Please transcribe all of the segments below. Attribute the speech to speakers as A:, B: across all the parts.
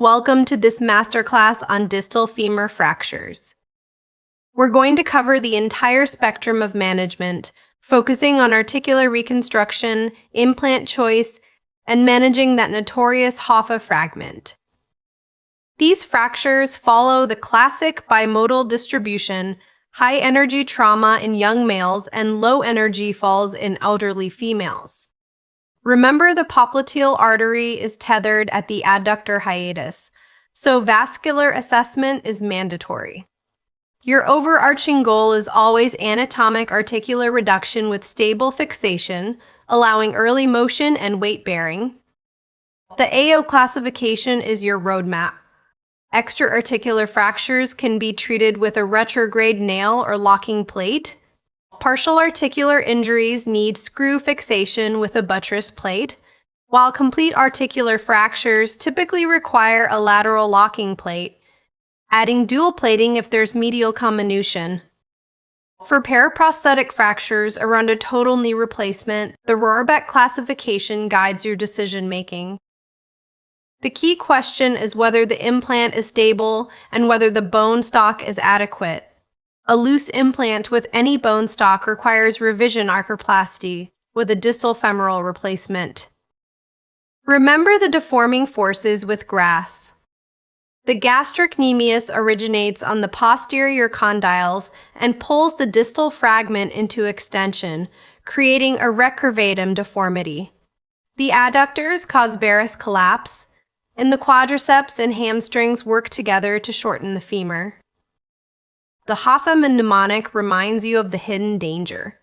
A: Welcome to this masterclass on distal femur fractures. We're going to cover the entire spectrum of management, focusing on articular reconstruction, implant choice, and managing that notorious Hoffa fragment. These fractures follow the classic bimodal distribution: high-energy trauma in young males and low-energy falls in elderly females. Remember, the popliteal artery is tethered at the adductor hiatus, so vascular assessment is mandatory. Your overarching goal is always anatomic articular reduction with stable fixation, allowing early motion and weight bearing. The AO classification is your roadmap. Extra-articular fractures can be treated with a retrograde nail or locking plate. Partial articular injuries need screw fixation with a buttress plate, while complete articular fractures typically require a lateral locking plate, adding dual plating if there's medial comminution. For paraprosthetic fractures around a total knee replacement, the Rohrbeck classification guides your decision-making. The key question is whether the implant is stable and whether the bone stock is adequate. A loose implant with any bone stock requires revision arthroplasty with a distal femoral replacement. Remember the deforming forces with GRAS. The gastrocnemius originates on the posterior condyles and pulls the distal fragment into extension, creating a recurvatum deformity. The adductors cause varus collapse, and the quadriceps and hamstrings work together to shorten the femur. The Hoffa mnemonic reminds you of the hidden danger.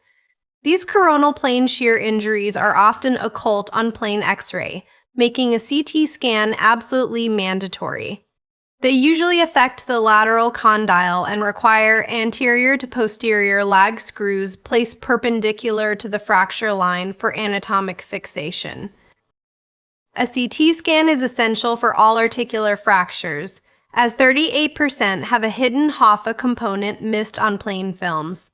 A: These coronal plane shear injuries are often occult on plain X-ray, making a CT scan absolutely mandatory. They usually affect the lateral condyle and require anterior to posterior lag screws placed perpendicular to the fracture line for anatomic fixation. A CT scan is essential for all articular fractures, as 38% have a hidden Hoffa component missed on plain films.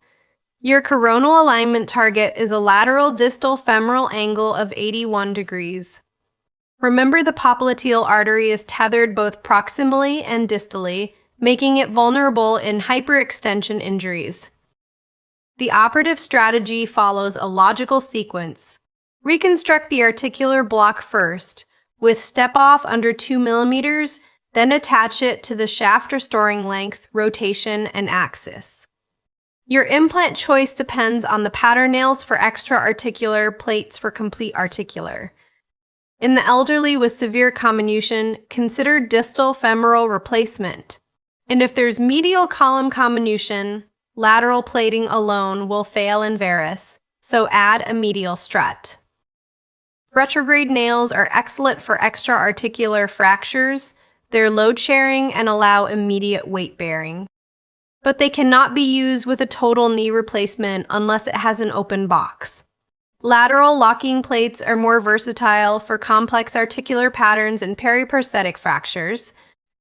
A: Your coronal alignment target is a lateral distal femoral angle of 81 degrees. Remember, the popliteal artery is tethered both proximally and distally, making it vulnerable in hyperextension injuries. The operative strategy follows a logical sequence. Reconstruct the articular block first, with step-off under 2 mm, then attach it to the shaft restoring length, rotation, and axis. Your implant choice depends on the pattern nails for extra-articular, plates for complete articular. In the elderly with severe comminution, consider distal femoral replacement. And if there's medial column comminution, lateral plating alone will fail in varus, so add a medial strut. Retrograde nails are excellent for extra-articular fractures. They're load-sharing and allow immediate weight bearing. But they cannot be used with a total knee replacement unless it has an open box. Lateral locking plates are more versatile for complex articular patterns and periprosthetic fractures,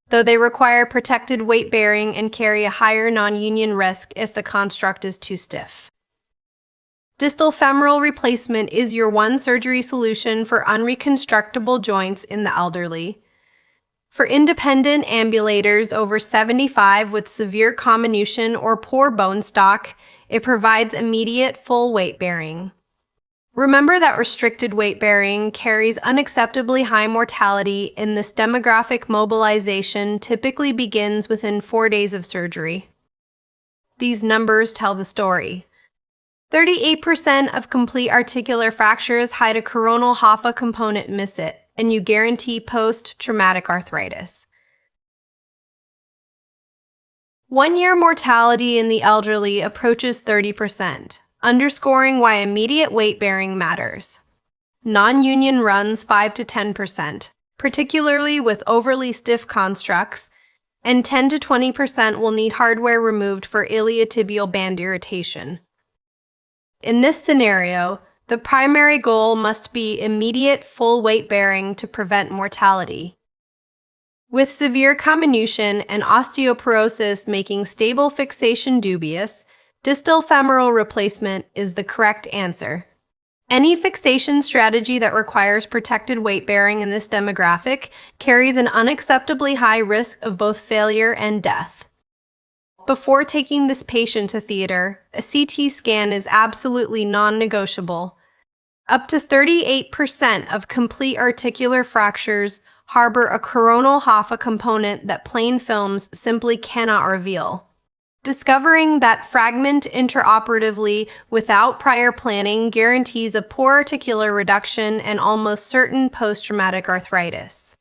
A: though they require protected weight bearing and carry a higher non-union risk if the construct is too stiff. Distal femoral replacement is your one surgery solution for unreconstructable joints in the elderly. For independent ambulators over 75 with severe comminution or poor bone stock, it provides immediate full weight bearing. Remember that restricted weight bearing carries unacceptably high mortality, and this demographic mobilization typically begins within 4 days of surgery. These numbers tell the story. 38% of complete articular fractures hide a coronal Hoffa component miss it, and you guarantee post-traumatic arthritis. 1-year mortality in the elderly approaches 30%, underscoring why immediate weight bearing matters. Non-union runs 5 to 10%, particularly with overly stiff constructs, and 10 to 20% will need hardware removed for iliotibial band irritation. In this scenario, the primary goal must be immediate full weight bearing to prevent mortality. With severe comminution and osteoporosis making stable fixation dubious, distal femoral replacement is the correct answer. Any fixation strategy that requires protected weight bearing in this demographic carries an unacceptably high risk of both failure and death. Before taking this patient to theater, a CT scan is absolutely non-negotiable. Up to 38% of complete articular fractures harbor a coronal Hoffa component that plain films simply cannot reveal. Discovering that fragment intraoperatively without prior planning guarantees a poor articular reduction and almost certain post-traumatic arthritis.